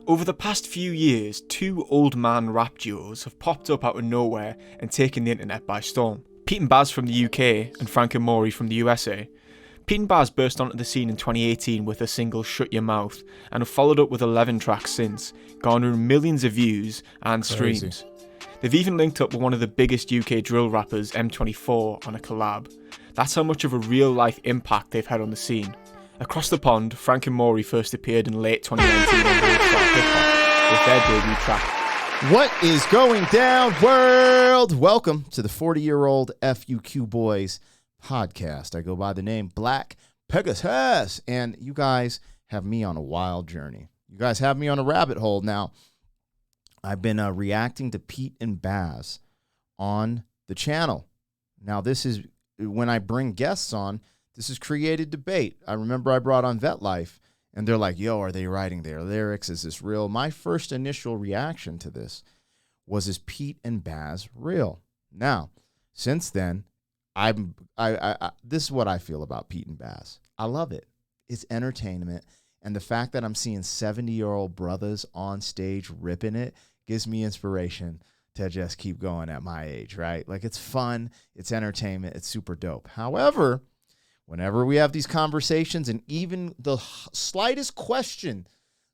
Over the past few years, two old man rap duos have popped up out of nowhere and taken the internet by storm. Pete and Baz from the UK and Frank and Maury from the USA. Pete and Baz burst onto the scene in 2018 with a single Shut Your Mouth and have followed up with 11 tracks since, garnering millions of views and streams. They've even linked up with one of the biggest UK drill rappers, M24, on a collab. That's how much of a real-life impact they've had on the scene. Across the pond, Frank and Maury first appeared in late 2019 on Boyz Hip Hop with their debut track. What is going down, world? Welcome to the 40-year-old FUQ Boyz podcast. I go by the name Black Pegasus, and you guys have me on a wild journey. You guys have me on a rabbit hole. Now, I've been reacting to Pete and Baz on the channel. Now, this is when I bring guests on. This has created debate. I remember I brought on Vet Life, and they're like, yo, are they writing their lyrics? Is this real? My first initial reaction to this was, is Pete and Baz real? Now, since then, this is what I feel about Pete and Baz. I love it. It's entertainment, and the fact that I'm seeing 70-year-old brothers on stage ripping it gives me inspiration to just keep going at my age, right? Like, it's fun, it's entertainment, it's super dope. However, whenever we have these conversations and even the slightest question,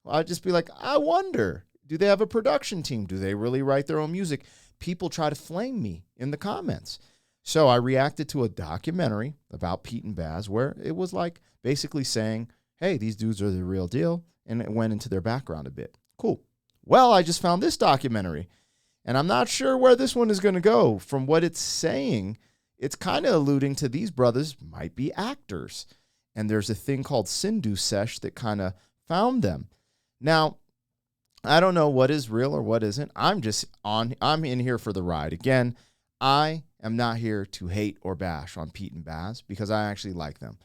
I'll just be like, I wonder, do they have a production team? Do they really write their own music? People try to flame me in the comments. So I reacted to a documentary about Pete and Baz where it was like basically saying, hey, these dudes are the real deal, and it went into their background a bit. Cool. Well, I just found this documentary, and I'm not sure where this one is going to go. From what it's saying, it's kind of alluding to these brothers might be actors. And there's a thing called Sindhu Sesh that kind of found them. Now, I don't know what is real or what isn't. I'm in here for the ride. Again, I am not here to hate or bash on Pete and Baz because I actually like them.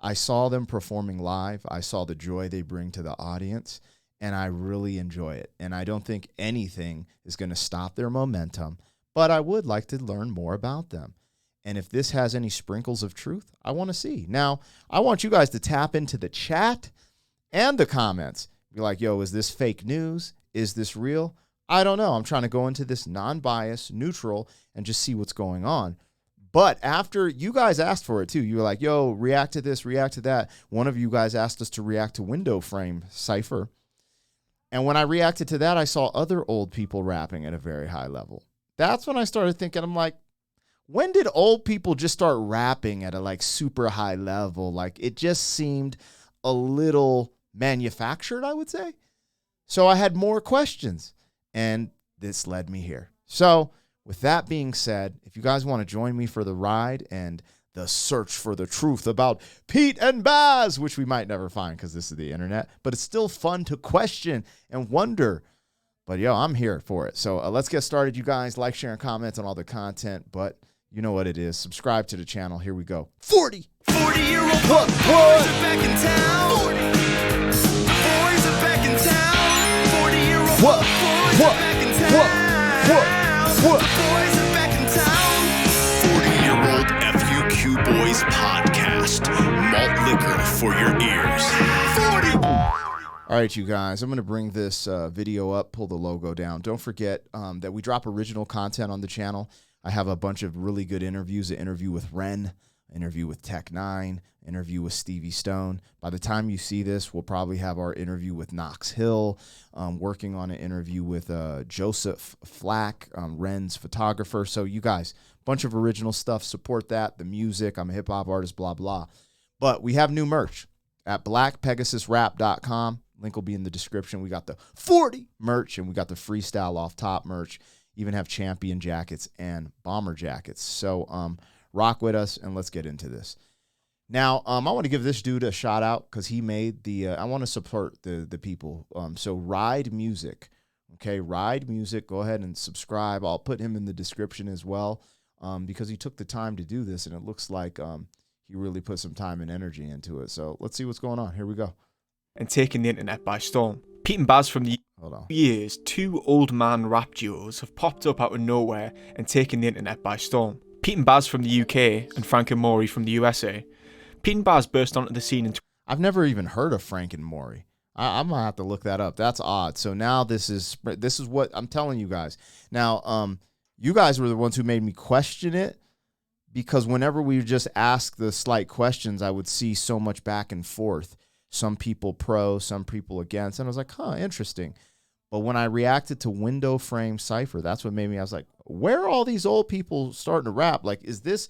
I saw them performing live. I saw the joy they bring to the audience, and I really enjoy it. And I don't think anything is going to stop their momentum, but I would like to learn more about them. And if this has any sprinkles of truth, I want to see. Now, I want you guys to tap into the chat and the comments. Be like, yo, is this fake news? Is this real? I don't know. I'm trying to go into this non-biased, neutral, and just see what's going on. But after you guys asked for it too, you were like, yo, react to this, react to that. One of you guys asked us to react to Window Frame Cypher. And when I reacted to that, I saw other old people rapping at a very high level. That's when I started thinking, I'm like, when did old people just start rapping at a like super high level? Like, it just seemed a little manufactured, I would say. So I had more questions, and this led me here. So with that being said, if you guys want to join me for the ride and the search for the truth about Pete and Baz, which we might never find because this is the internet, but it's still fun to question and wonder. But yo, I'm here for it. So let's get started, you guys. Like, share, and comment on all the content, but you know what it is. Subscribe to the channel. Here we go. 40-year-old boys are back in town. 40. Boys are back in town. 40-year-old boys are back in town. Boys are back in town. 40-year-old FUQ Boyz podcast. Malt liquor for your ears. 40. All right, you guys, I'm going to bring this video up, pull the logo down. Don't forget that we drop original content on the channel. I have a bunch of really good interviews, an interview with Ren, interview with Tech9, interview with Stevie Stone. By the time you see this, we'll probably have our interview with Knox Hill, working on an interview with Joseph Flack, Ren's photographer. So you guys, bunch of original stuff, support that, the music, I'm a hip-hop artist, blah, blah. But we have new merch at blackpegasusrap.com. Link will be in the description. We got the 40 merch, and we got the freestyle off top merch. Even have champion jackets and bomber jackets. So rock with us, and let's get into this. Now, I want to give this dude a shout out because he made the, I want to support the people. So Ride Music, okay? Ride Music, go ahead and subscribe. I'll put him in the description as well because he took the time to do this, and it looks like he really put some time and energy into it. So let's see what's going on. Here we go. And taking the internet by storm. Pete and Baz from the years, two old man rap duos have popped up out of nowhere and taken the internet by storm. Pete and Baz from the UK and Frank and Maury from the USA. Pete and Baz burst onto the scene in... I've never even heard of Frank and Maury. I'm gonna have to look that up. That's odd. So now this is what I'm telling you guys. Now, you guys were the ones who made me question it, because whenever we just ask the slight questions, I would see so much back and forth. Some people pro, some people against, and I was like, huh, interesting. But when I reacted to Window Frame Cypher, that's what made me. I was like, where are all these old people starting to rap? Like, is this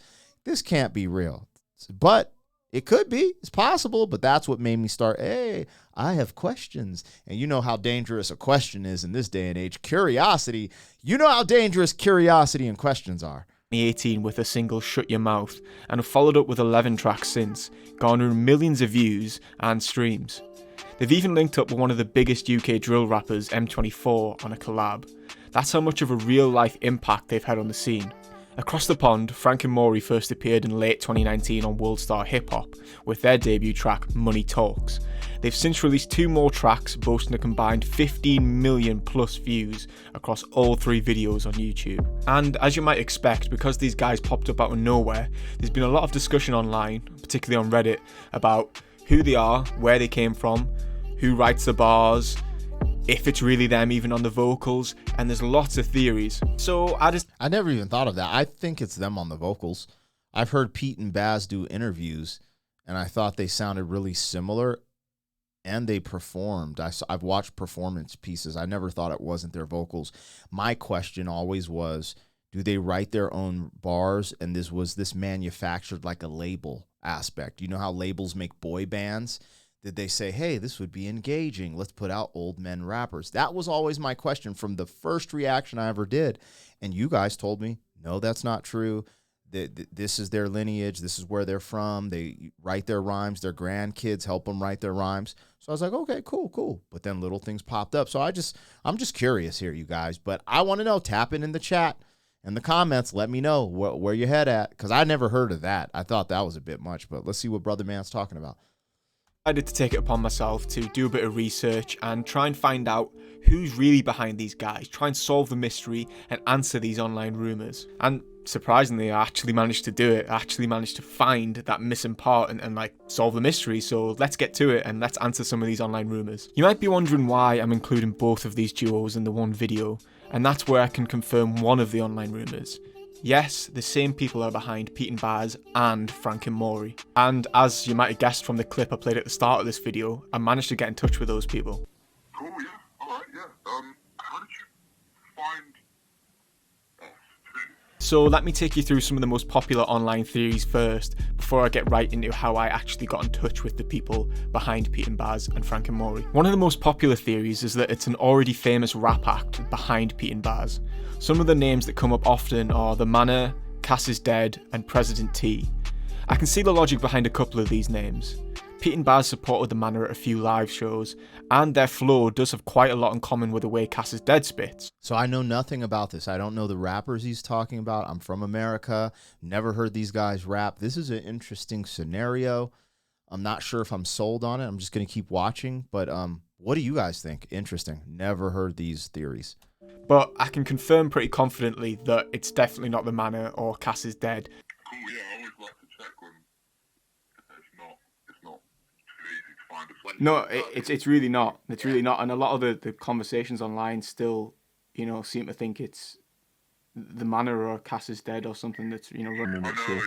can't be real? But it could be. It's possible. But that's what made me start. Hey, I have questions. And you know how dangerous a question is in this day and age. Curiosity. You know how dangerous curiosity and questions are. 2018 with a single Shut Your Mouth, and have followed up with 11 tracks since, garnering millions of views and streams. They've even linked up with one of the biggest UK drill rappers, M24, on a collab. That's how much of a real-life impact they've had on the scene. Across the pond, Frank and Maury first appeared in late 2019 on World Star Hip Hop with their debut track Money Talks. They've since released 2 more tracks, boasting a combined 15 million plus views across all 3 videos on YouTube. And as you might expect, because these guys popped up out of nowhere, there's been a lot of discussion online, particularly on Reddit, about who they are, where they came from, who writes the bars, if it's really them even on the vocals, and there's lots of theories. So I never even thought of that. I think it's them on the vocals. I've heard Pete and Baz do interviews, and I thought they sounded really similar, and they performed. I've watched performance pieces. I never thought it wasn't their vocals. My question always was, do they write their own bars, and was this manufactured like a label aspect? You know how labels make boy bands? Did they say, hey, this would be engaging, let's put out old men rappers? That was always my question from the first reaction I ever did. And you guys told me, no, that's not true. This is their lineage. This is where they're from. They write their rhymes. Their grandkids help them write their rhymes. So I was like, okay, cool. But then little things popped up. So I'm just curious here, you guys. But I want to know, tap in the chat and the comments. Let me know where your head at, because I never heard of that. I thought that was a bit much. But let's see what Brother Man's talking about. I decided to take it upon myself to do a bit of research and try and find out who's really behind these guys, try and solve the mystery and answer these online rumours. And surprisingly, I actually managed to do it. I actually managed to find that missing part and solve the mystery. So let's get to it and let's answer some of these online rumours. You might be wondering why I'm including both of these duos in the one video, and that's where I can confirm one of the online rumours. Yes, the same people are behind Pete and Baz and Frank and Maury. And as you might have guessed from the clip I played at the start of this video, I managed to get in touch with those people. Cool, yeah. Alright, yeah. How did you find us too? So let me take you through some of the most popular online theories first, before I get right into how I actually got in touch with the people behind Pete and Baz and Frank and Maury. One of the most popular theories is that it's an already famous rap act behind Pete and Baz. Some of the names that come up often are The Manor, Cass is Dead, and President T. I can see the logic behind a couple of these names. Pete and Baz supported The Manor at a few live shows, and their flow does have quite a lot in common with the way Cass is Dead spits. So I know nothing about this. I don't know the rappers he's talking about. I'm from America. Never heard these guys rap. This is an interesting scenario. I'm not sure if I'm sold on it. I'm just going to keep watching. But what do you guys think? Interesting. Never heard these theories. But I can confirm pretty confidently that it's definitely not The Manor or Cass is Dead. Cool, yeah. I always like to check when it's not too easy to find a friend. No, it's really not. It's really not. And a lot of the conversations online still, seem to think it's The Manor or Cass is Dead or something that's, running I know, it. yeah.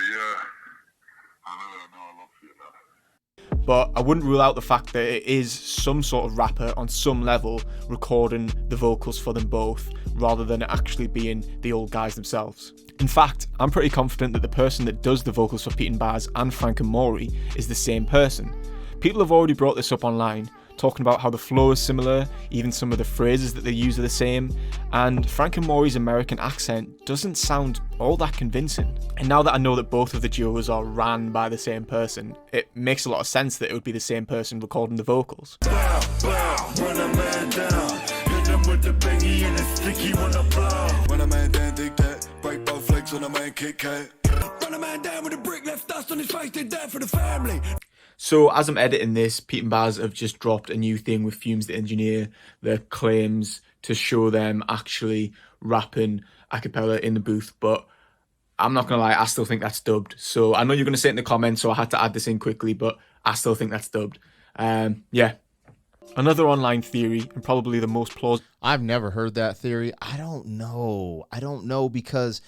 I know, I love seeing that. But I wouldn't rule out the fact that it is some sort of rapper on some level recording the vocals for them both, rather than it actually being the old guys themselves. In fact, I'm pretty confident that the person that does the vocals for Pete and Baz and Frank and Maury is the same person. People have already brought this up online, talking about how the flow is similar, even some of the phrases that they use are the same, and Frank and Maury's American accent doesn't sound all that convincing. And now that I know that both of the duos are ran by the same person, it makes a lot of sense that it would be the same person recording the vocals. Bow, bow, run a man down. Hit them with the bingy and the sticky when I blow. Run a man down, dig that. Break both legs on a man, Kit Kat. Run a man down with a brick, left dust on his face, did that for the family. So as I'm editing this, Pete and Baz have just dropped a new thing with Fumes the Engineer that claims to show them actually rapping a cappella in the booth, but I'm not going to lie, I still think that's dubbed. So I know you're going to say it in the comments, so I had to add this in quickly, but I still think that's dubbed. Yeah. Another online theory, and probably the most plausible. I've never heard that theory. I don't know because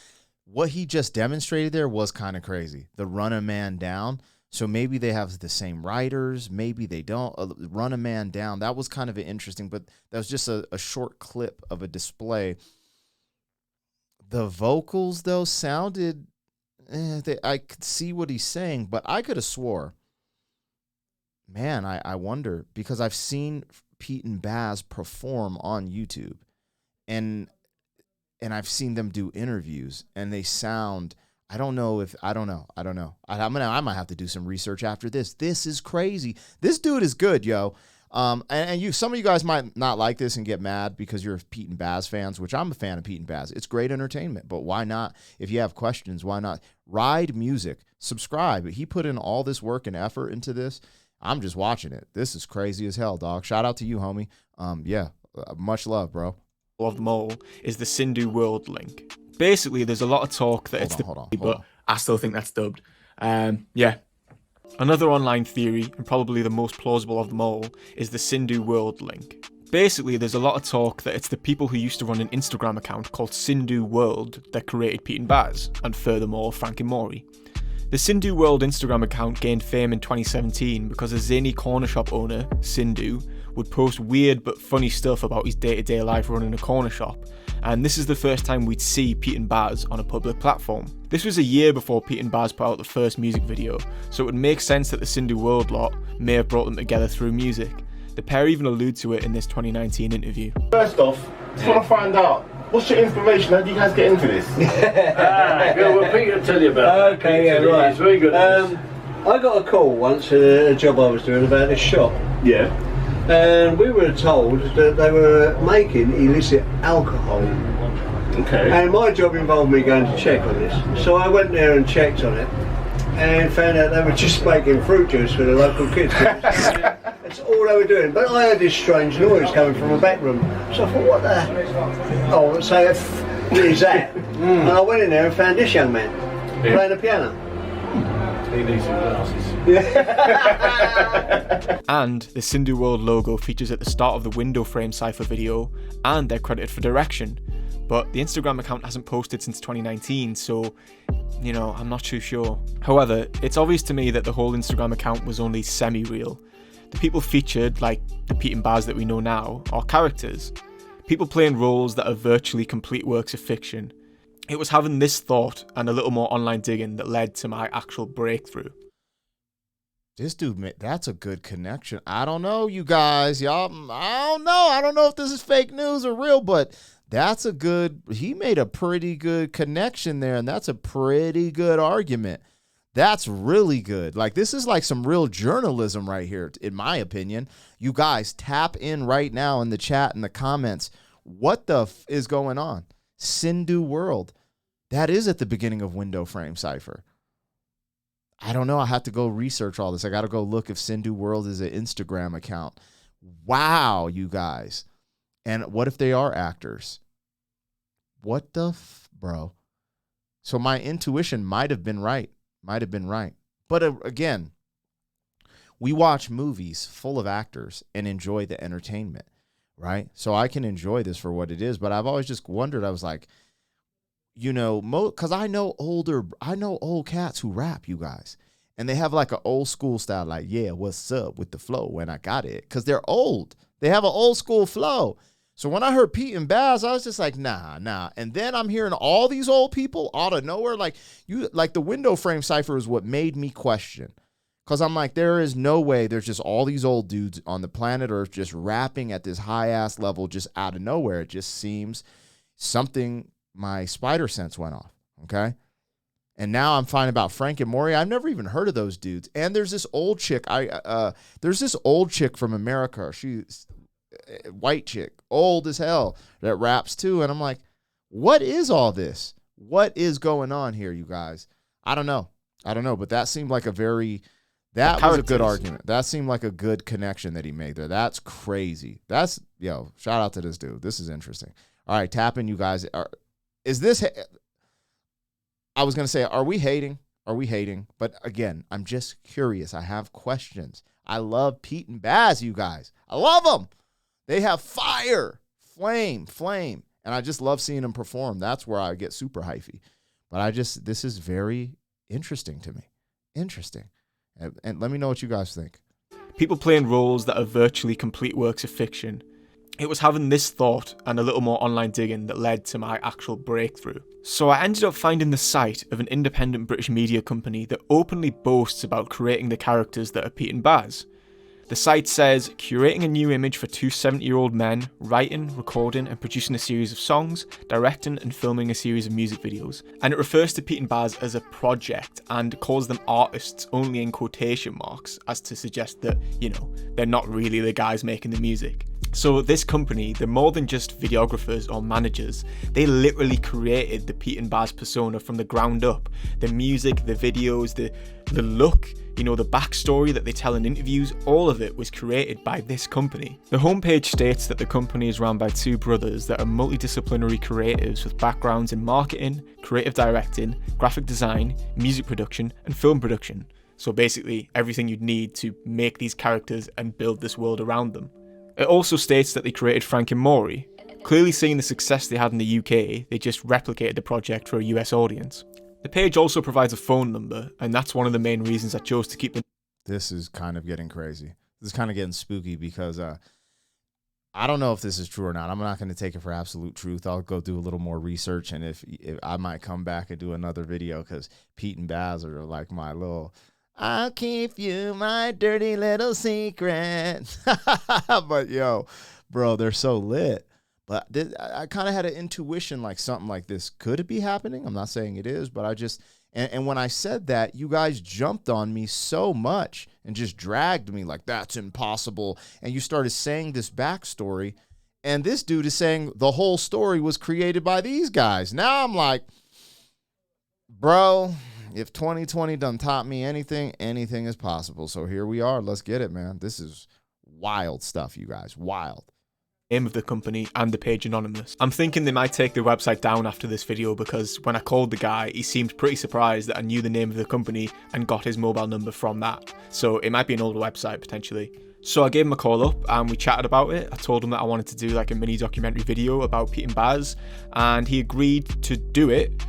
what he just demonstrated there was kind of crazy. The run a man down. So maybe they have the same writers. Maybe they don't. Run a man down. That was kind of interesting, but that was just a short clip of a display. The vocals, though, sounded... I could see what he's saying, but I could have swore. Man, I wonder, because I've seen Pete and Baz perform on YouTube, and I've seen them do interviews, and they sound... I don't know. I might have to do some research after this. This is crazy. This dude is good, yo. And some of you guys might not like this and get mad because you're Pete and Baz fans, which I'm a fan of Pete and Baz. It's great entertainment, but why not? If you have questions, why not? Ride Music, subscribe. He put in all this work and effort into this. I'm just watching it. This is crazy as hell, dog. Shout out to you, homie. Much love, bro. Of them all is the Sindhu World link. Basically, there's a lot of talk that Hold on. but I still think that's dubbed. Another online theory, and probably the most plausible of them all, is the Sindhu World link. Basically, there's a lot of talk that it's the people who used to run an Instagram account called Sindhu World that created Pete and Baz, and furthermore, Frank and Maury. The Sindhu World Instagram account gained fame in 2017 because a zany corner shop owner, Sindhu, would post weird but funny stuff about his day-to-day life running a corner shop, and this is the first time we'd see Pete and Baz on a public platform. This was a year before Pete and Baz put out the first music video, so it would make sense that the Sindhu World lot may have brought them together through music. The pair even allude to it in this 2019 interview. First off, just want to find out, what's your information? How did you guys get into this? Well, Pete will tell you about it. Okay, yeah, right. It's very good. I got a call once at a job I was doing about this shop. Yeah. And we were told that they were making illicit alcohol. Okay. And my job involved me going to check on this. So I went there and checked on it and found out they were just making fruit juice for the local kids. That's all they were doing. But I heard this strange noise coming from a back room. So I thought, what the... Oh, so what is that? And I went in there and found this young man playing the piano. He needs some glasses. And the Sindhu World logo features at the start of the window frame cipher video, and they're credited for direction. But the Instagram account hasn't posted since 2019, so, I'm not too sure. However, it's obvious to me that the whole Instagram account was only semi-real. The people featured, like the Pete and Baz that we know now, are characters. People playing roles that are virtually complete works of fiction. It was having this thought and a little more online digging that led to my actual breakthrough. This dude, that's a good connection. I don't know, you guys. Y'all, I don't know. I don't know if this is fake news or real, but he made a pretty good connection there, and that's a pretty good argument. That's really good. Like, this is like some real journalism right here, in my opinion. You guys, tap in right now in the chat, in the comments. What the is going on? Sindhu World. That is at the beginning of Window Frame Cipher. I don't know. I have to go research all this. I got to go look if Sindhu World is an Instagram account. Wow, you guys. And what if they are actors? What the bro? So my intuition might have been right. But again, we watch movies full of actors and enjoy the entertainment, right? So I can enjoy this for what it is. But I've always just wondered, I was like, because I know old cats who rap, you guys, and they have like an old school style, like, yeah, what's up with the flow when I got it, because they're old. They have an old school flow. So when I heard Pete and Baz, I was just like, nah. And then I'm hearing all these old people out of nowhere, like the window frame cipher is what made me question, because I'm like, there is no way there's just all these old dudes on the planet Earth just rapping at this high ass level just out of nowhere. It just seems something. My spider sense went off, okay? And now I'm finding about Frank and Maury. I've never even heard of those dudes. And there's this old chick. There's this old chick from America. She's a white chick, old as hell, that raps too. And I'm like, what is all this? What is going on here, you guys? I don't know. But that seemed like that was a good argument. That seemed like a good connection that he made there. That's crazy. Shout out to this dude. This is interesting. All right, tap in, you guys. I was going to say, are we hating? But again, I'm just curious. I have questions. I love Pete and Baz, you guys. I love them. They have fire, flame. And I just love seeing them perform. That's where I get super hyphy. But this is very interesting to me. Interesting. And let me know what you guys think. People playing roles that are virtually complete works of fiction. It was having this thought and a little more online digging that led to my actual breakthrough. So I ended up finding the site of an independent British media company that openly boasts about creating the characters that are Pete and Baz. The site says, curating a new image for two 70-year-old men, writing, recording and producing a series of songs, directing and filming a series of music videos. And it refers to Pete and Baz as a project and calls them artists only in quotation marks, as to suggest that, they're not really the guys making the music. So this company, they're more than just videographers or managers. They literally created the Pete and Baz persona from the ground up. The music, the videos, the look, the backstory that they tell in interviews, all of it was created by this company. The homepage states that the company is run by two brothers that are multidisciplinary creatives with backgrounds in marketing, creative directing, graphic design, music production, and film production. So basically everything you'd need to make these characters and build this world around them. It also states that they created Frank and Maury. Clearly seeing the success they had in the UK, they just replicated the project for a US audience. The page also provides a phone number, and that's one of the main reasons I chose to keep the... This is kind of getting crazy. This is kind of getting spooky because I don't know if this is true or not. I'm not going to take it for absolute truth. I'll go do a little more research, and if I might come back and do another video because Pete and Baz are like my little... I'll keep you my dirty little secret. But yo, bro, they're so lit. But I kind of had an intuition like something like this could be happening. I'm not saying it is, but I just, and when I said that, you guys jumped on me so much and just dragged me like, that's impossible. And you started saying this backstory, and this dude is saying the whole story was created by these guys. Now I'm like, bro, if 2020 done taught me anything is possible. So here we are. Let's get it, man. This is wild stuff, you guys. Wild. Name of the company and the page anonymous. I'm thinking they might take the website down after this video because when I called the guy, he seemed pretty surprised that I knew the name of the company and got his mobile number from that. So it might be an older website potentially. So I gave him a call up and we chatted about it. I told him that I wanted to do like a mini documentary video about Pete and Baz, and he agreed to do it.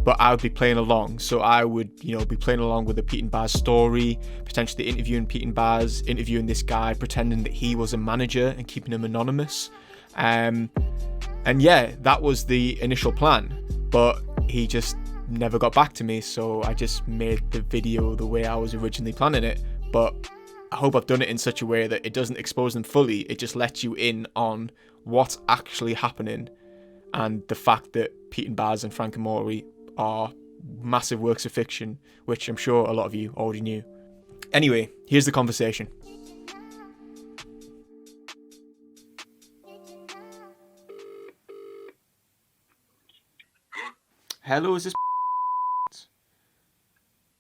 But I would be playing along, so I would, be playing along with the Pete and Baz story, potentially interviewing Pete and Baz, interviewing this guy, pretending that he was a manager and keeping him anonymous. And yeah, that was the initial plan, but he just never got back to me, so I just made the video the way I was originally planning it. But I hope I've done it in such a way that it doesn't expose them fully, it just lets you in on what's actually happening and the fact that Pete and Baz and Frank and Maury are massive works of fiction, which I'm sure a lot of you already knew. Anyway, here's the conversation. Hello, is this...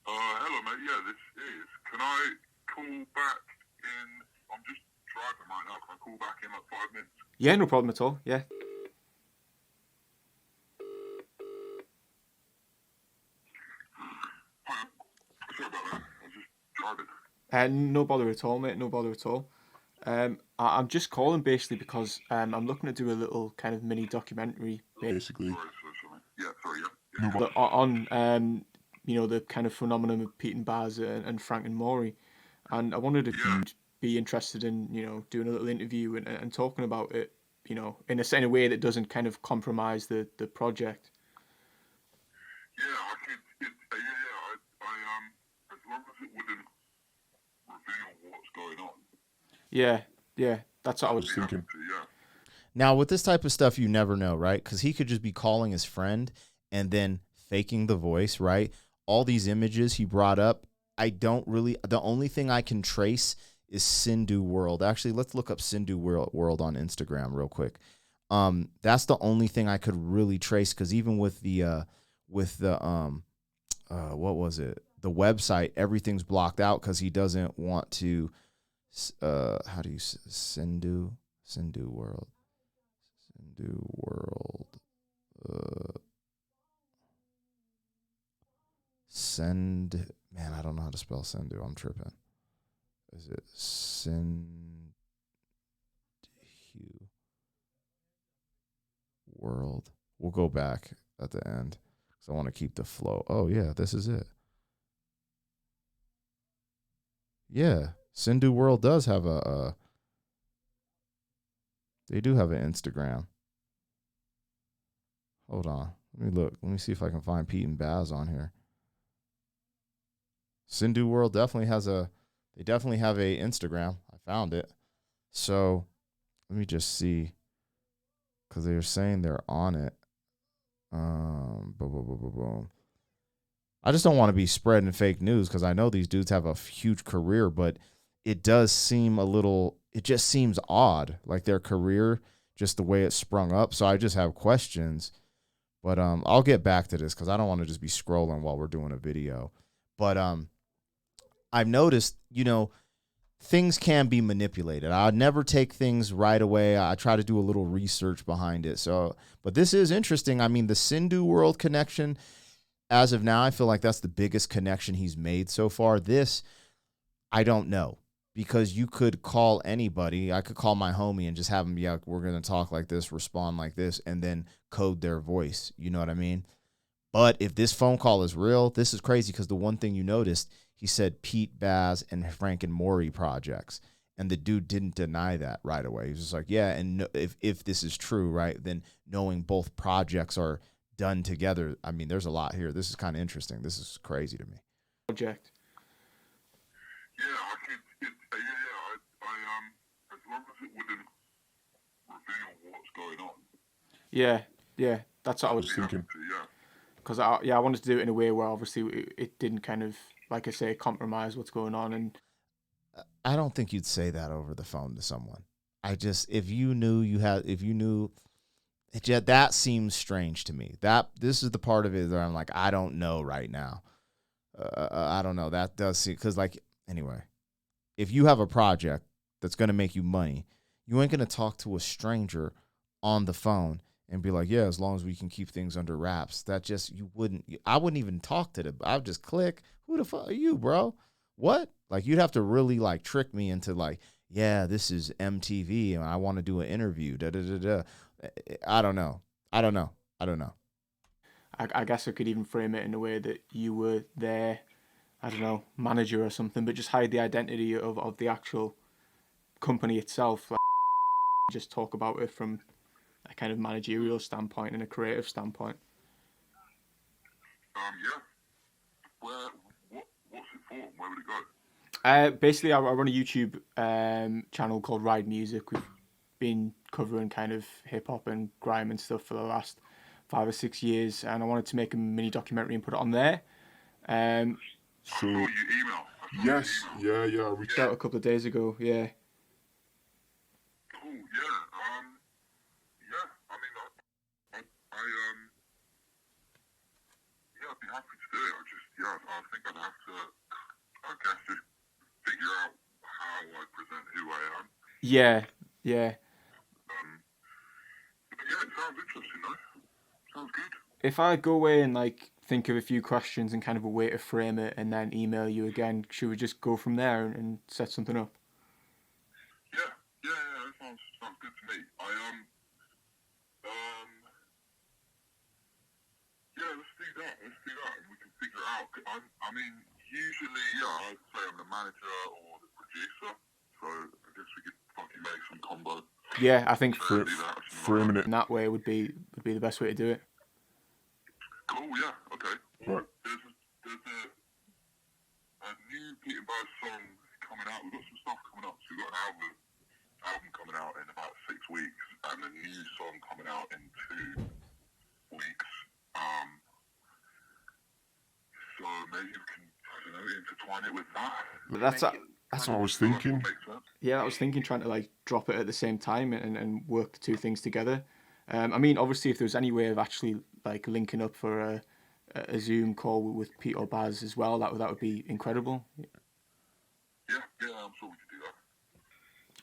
Hello, mate. Yeah, this is. Can I call back in... I'm just driving right now. Can I call back in like 5 minutes? Yeah, no problem at all. Yeah. Sorry about that. I was just driving. No bother at all, mate. No bother at all. I'm just calling basically because I'm looking to do a little kind of mini documentary, basically. Sorry. Yeah, sorry, yeah. On the kind of phenomenon of Pete and Baz and Frank and Maury, and I wondered if you'd be interested in doing a little interview and talking about it, in a way that doesn't kind of compromise the project. Yeah, I could. As long as it wouldn't reveal what's going on. Yeah, that's what I was thinking. Yeah. Now, with this type of stuff, you never know, right? Because he could just be calling his friend and then faking the voice, right? All these images he brought up, the only thing I can trace is Sindhu World. Actually, let's look up Sindhu World on Instagram real quick. That's the only thing I could really trace, because even with the what was it? The website, everything's blocked out because he doesn't want to, how do you say Sindhu World. Sindhu World. Man, I don't know how to spell Sindhu. I'm tripping. Is it Sin Hugh World? We'll go back at the end because I want to keep the flow. Oh yeah, this is it. Yeah, Sindhu World does have they do have an Instagram. Hold on. Let me look. Let me see if I can find Pete and Baz on here. Sindhu World definitely has they definitely have a Instagram. I found it. So let me just see. Because they're saying they're on it. Boom, boom, boom, boom, boom. I just don't want to be spreading fake news because I know these dudes have a huge career, but it does seem it just seems odd, like their career, just the way it sprung up. So I just have questions, but I'll get back to this because I don't want to just be scrolling while we're doing a video. But I've noticed, things can be manipulated. I never take things right away. I try to do a little research behind it. So, but this is interesting. I mean, the Sindhu World connection, as of now, I feel like that's the biggest connection he's made so far. This, I don't know, because you could call anybody. I could call my homie and just have him be like, we're going to talk like this, respond like this, and then code their voice. You know what I mean? But if this phone call is real, this is crazy because the one thing you noticed, he said Pete, Baz, and Frank and Maury projects. And the dude didn't deny that right away. He was just like, yeah, and if this is true, right, then knowing both projects are done together, I mean, there's a lot here. This is kind of interesting. This is crazy to me. Project. Yeah, I could. As long as it wouldn't reveal what's going on. Yeah, that's what I was thinking. Because I wanted to do it in a way where obviously it didn't kind of, like I say, compromise what's going on. And I don't think you'd say that over the phone to someone. If you knew, that seems strange to me. This is the part of it that I'm like, I don't know right now. I don't know. That does seem, because anyway, if you have a project that's going to make you money, you ain't going to talk to a stranger on the phone and be like, yeah, as long as we can keep things under wraps. I wouldn't even talk to them. I would just click, who the fuck are you, bro? What? You'd have to really trick me into yeah, this is MTV and I want to do an interview. I don't know. I guess I could even frame it in a way that you were their, I don't know, manager or something, but just hide the identity of the actual company itself. Just talk about it from a kind of managerial standpoint and a creative standpoint. Yeah. What's it for? Where would it go? Basically, I run a YouTube channel called Ride Music. We've been covering kind of hip hop and grime and stuff for the last 5 or 6 years, and I wanted to make a mini documentary and put it on there. So I saw your email. Yes, yeah, I reached out a couple of days ago. Yeah. Cool. Yeah. I'd be happy to do it. I think I'd have to, I guess, just figure out how I present who I am. Yeah. But yeah, it sounds interesting, though. Sounds good. If I go away and think of a few questions and kind of a way to frame it and then email you again, should we just go from there and set something up? Yeah, that sounds good to me. Yeah, let's do that, and we can figure it out. I mean, usually, I'd say I'm the manager or the producer, so I guess we could fucking make some combo. Yeah, I think framing it in that way would be the best way to do it. Cool, yeah, okay. Right. There's a new Pete and Boyz song coming out. We've got some stuff coming up. So we've got an album coming out in about 6 weeks, and a new song coming out in 2 weeks. So maybe we can, intertwine it with that. That's what I was thinking. Yeah, I was thinking trying to drop it at the same time and work the two things together. I mean, obviously, if there was any way of actually linking up for a Zoom call with Pete or Baz as well, that would be incredible. Yeah, I'm sure we could do that.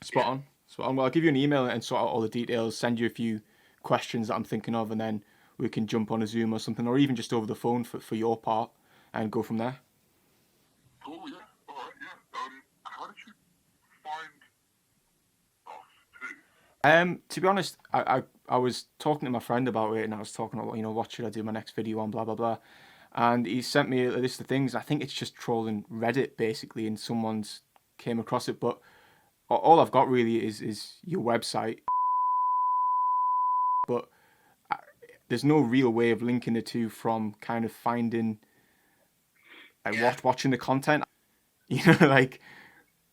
Spot on. Well, I'll give you an email and sort out all the details, send you a few questions that I'm thinking of, and then we can jump on a Zoom or something, or even just over the phone for your part, and go from there. Cool, yeah. All right, yeah. How did you To be honest, I was talking to my friend about it, and I was talking about, what should I do my next video on, blah blah blah, and he sent me a list of things. I think it's just trolling Reddit basically, and someone's came across it, but all I've got really is your website, but there's no real way of linking the two from kind of finding, like, watching the content, like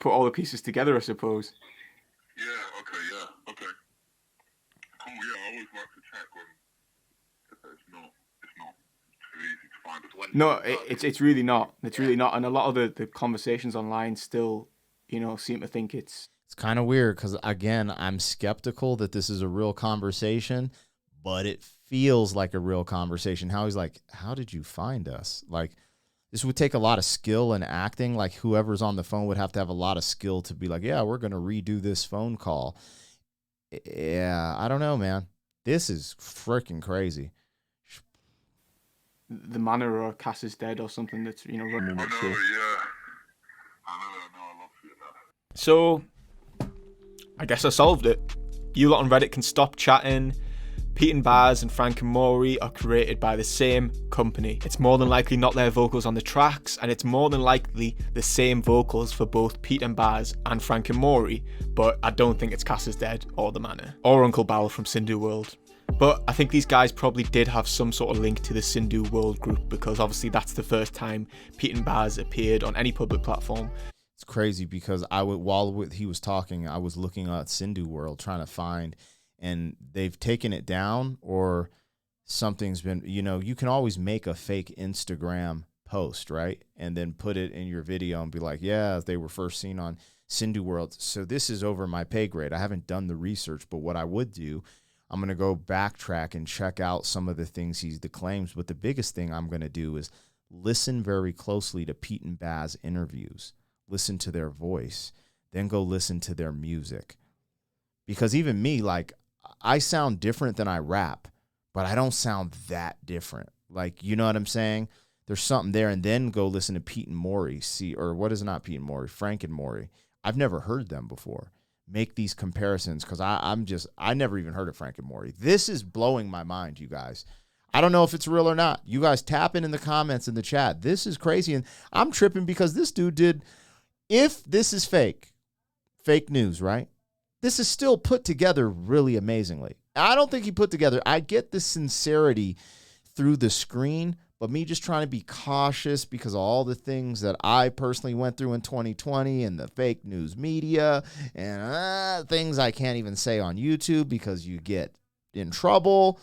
put all the pieces together, I suppose. Yeah, okay, okay. Cool, yeah, I always like to check on if it's not too easy to find. No, it's really not. It's really not. And a lot of the conversations online still, seem to think it's... It's kind of weird because, again, I'm skeptical that this is a real conversation, but it feels like a real conversation. How he's like, how did you find us? Like, this would take a lot of skill and acting. Like, whoever's on the phone would have to have a lot of skill to be like, yeah, we're going to redo this phone call. Yeah, I don't know, man. This is freaking crazy. The manor or Cass is dead or something that's, running that show. Yeah. I know, I love seeing that. So, I guess I solved it. You lot on Reddit can stop chatting. Pete and Baz and Frank and Maury are created by the same company. It's more than likely not their vocals on the tracks, and it's more than likely the same vocals for both Pete and Baz and Frank and Maury, but I don't think it's Cass is Dead or The Manor, or Uncle Bal from Sindhu World. But I think these guys probably did have some sort of link to the Sindhu World group, because obviously that's the first time Pete and Baz appeared on any public platform. It's crazy because while he was talking, I was looking at Sindhu World trying to find, and they've taken it down, or something's been, you can always make a fake Instagram post, right? And then put it in your video and be like, yeah, they were first seen on Sindhu World. So this is over my pay grade. I haven't done the research, but what I would do, I'm going to go backtrack and check out some of the things he claims. But the biggest thing I'm going to do is listen very closely to Pete and Baz interviews, listen to their voice, then go listen to their music. Because even me, like, I sound different than I rap, but I don't sound that different. Like, you know what I'm saying? There's something there. And then go listen to Pete and Maury, Frank and Maury. I've never heard them before. Make these comparisons, because I never even heard of Frank and Maury. This is blowing my mind, you guys. I don't know if it's real or not. You guys tap in the comments in the chat. This is crazy. And I'm tripping because this dude did, if this is fake news, right? This is still put together really amazingly. I don't think he put together, I get the sincerity through the screen, but me just trying to be cautious because of all the things that I personally went through in 2020 and the fake news media and things I can't even say on YouTube because you get in trouble.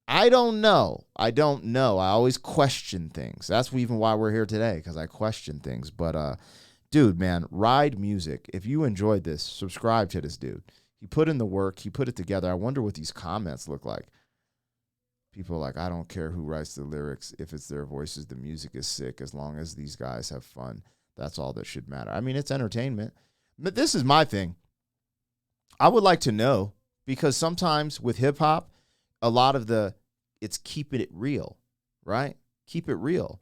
I don't know. I always question things. That's even why we're here today, because I question things. But, dude, man, Ride Music. If you enjoyed this, subscribe to this dude. He put in the work. He put it together. I wonder what these comments look like. People are like, I don't care who writes the lyrics. If it's their voices, the music is sick. As long as these guys have fun, that's all that should matter. I mean, it's entertainment. But this is my thing. I would like to know, because sometimes with hip-hop, a lot of it's keeping it real, right? Keep it real,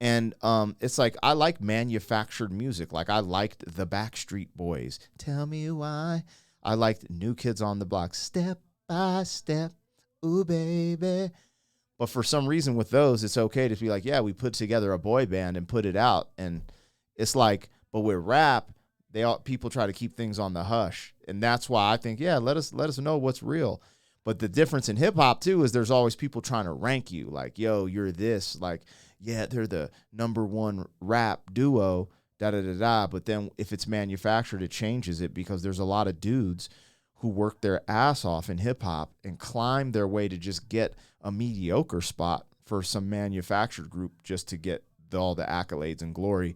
And it's like, I like manufactured music. Like, I liked the Backstreet Boys. Tell me why. I liked New Kids on the Block. Step by step. Ooh, baby. But for some reason with those, it's okay to be like, yeah, we put together a boy band and put it out. And it's like, but with rap, people try to keep things on the hush. And that's why I think, yeah, let us know what's real. But the difference in hip hop too is there's always people trying to rank you. Like, yo, you're this. Like, yeah, they're the #1 rap duo, da-da-da-da. But then if it's manufactured, it changes it, because there's a lot of dudes who work their ass off in hip-hop and climb their way to just get a mediocre spot for some manufactured group just to get all the accolades and glory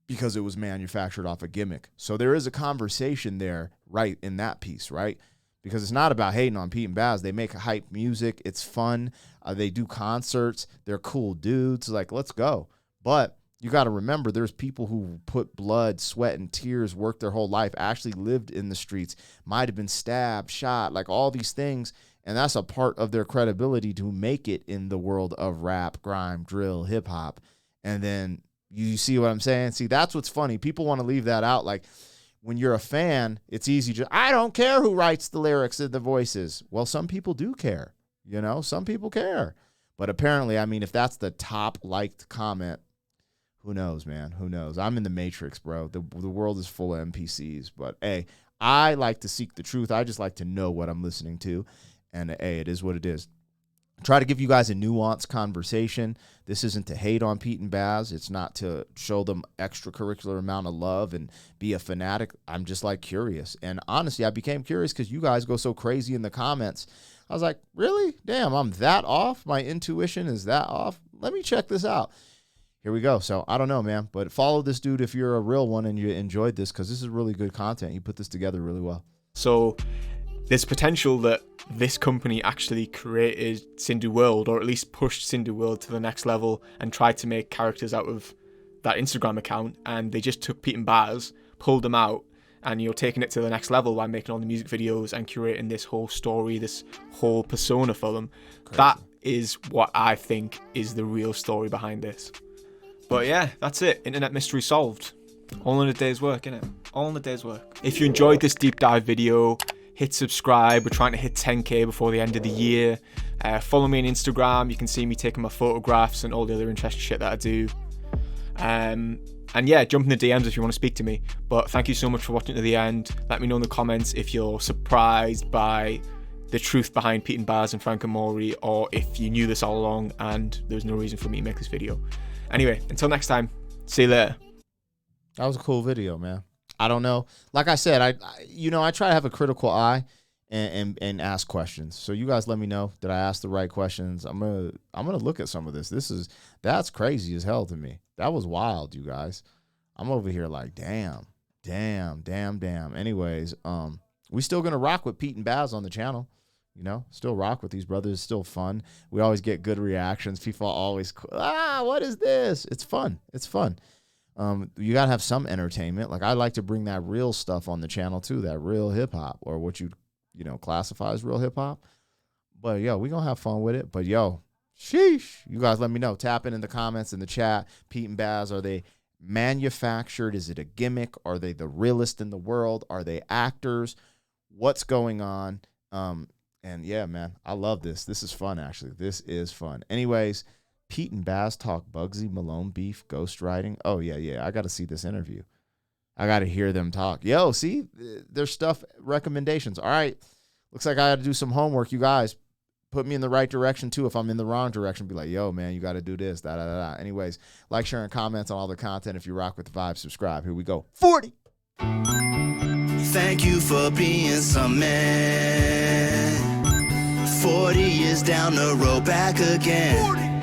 because it was manufactured off a gimmick. So there is a conversation there, right, in that piece, right? Because it's not about hating on Pete and Baz. They make hype music. It's fun. They do concerts. They're cool dudes. Like, let's go. But you got to remember, there's people who put blood, sweat, and tears, worked their whole life, actually lived in the streets, might have been stabbed, shot, like all these things. And that's a part of their credibility to make it in the world of rap, grime, drill, hip-hop. And then you see what I'm saying? See, that's what's funny. People want to leave that out. Like, when you're a fan, it's easy to, I don't care who writes the lyrics and the voices. Well, some people do care. You know, some people care. But apparently, I mean, if that's the top liked comment, who knows, man? Who knows? I'm in the Matrix, bro. The world is full of NPCs. But, hey, I like to seek the truth. I just like to know what I'm listening to. And, hey, it is what it is. Try to give you guys a nuanced conversation. This isn't to hate on Pete and Baz. It's not to show them extracurricular amount of love and be a fanatic. I'm just like curious. And honestly, I became curious because you guys go so crazy in the comments. I was like, really? Damn, I'm that off? My intuition is that off? Let me check this out. Here we go. So I don't know, man. But follow this dude if you're a real one and you enjoyed this, because this is really good content. He put this together really well. So there's potential that this company actually created Cindy World, or at least pushed Cindy World to the next level and tried to make characters out of that Instagram account. And they just took Pete and Baz, pulled them out, and you're taking it to the next level by making all the music videos and curating this whole story, this whole persona for them. Crazy. That is what I think is the real story behind this. But yeah, that's it. Internet mystery solved. All in a day's work, innit? All in a day's work. If you enjoyed this deep dive video, hit subscribe. We're trying to hit 10k before the end of the year. Follow me on Instagram. You can see me taking my photographs and all the other interesting shit that I do. And yeah, jump in the DMs if you want to speak to me. But thank you so much for watching to the end. Let me know in the comments if you're surprised by the truth behind Pete and Baz and Frank and Maury, or if you knew this all along and there's no reason for me to make this video. Anyway, until next time, see you later. That was a cool video, man. I don't know. Like I said, I try to have a critical eye and ask questions. So you guys let me know that I asked the right questions. I'm gonna look at some of this. That's crazy as hell to me. That was wild, you guys. I'm over here like, damn. Anyways, we still gonna rock with Pete and Baz on the channel. You know, still rock with these brothers. It's still fun. We always get good reactions. People always, what is this? It's fun. It's fun. You got to have some entertainment. Like, I like to bring that real stuff on the channel too, that real hip hop, or what you classify as real hip hop. But yo, we going to have fun with it. But yo, sheesh, you guys let me know. Tap in the comments in the chat. Pete and Baz, are they manufactured? Is it a gimmick? Are they the realest in the world? Are they actors? What's going on? And yeah, man, I love this. This is fun, actually. This is fun. Anyways, Pete and Baz talk Bugsy Malone beef, ghostwriting. Oh, yeah. I got to see this interview. I got to hear them talk. Yo, see, there's stuff, recommendations. All right. Looks like I got to do some homework. You guys put me in the right direction, too. If I'm in the wrong direction, be like, yo, man, you got to do this, da. Anyways, like, share, and comments on all the content. If you rock with the vibe, subscribe. Here we go. 40. Thank you for being some man. 40 years down the road, back again. 40.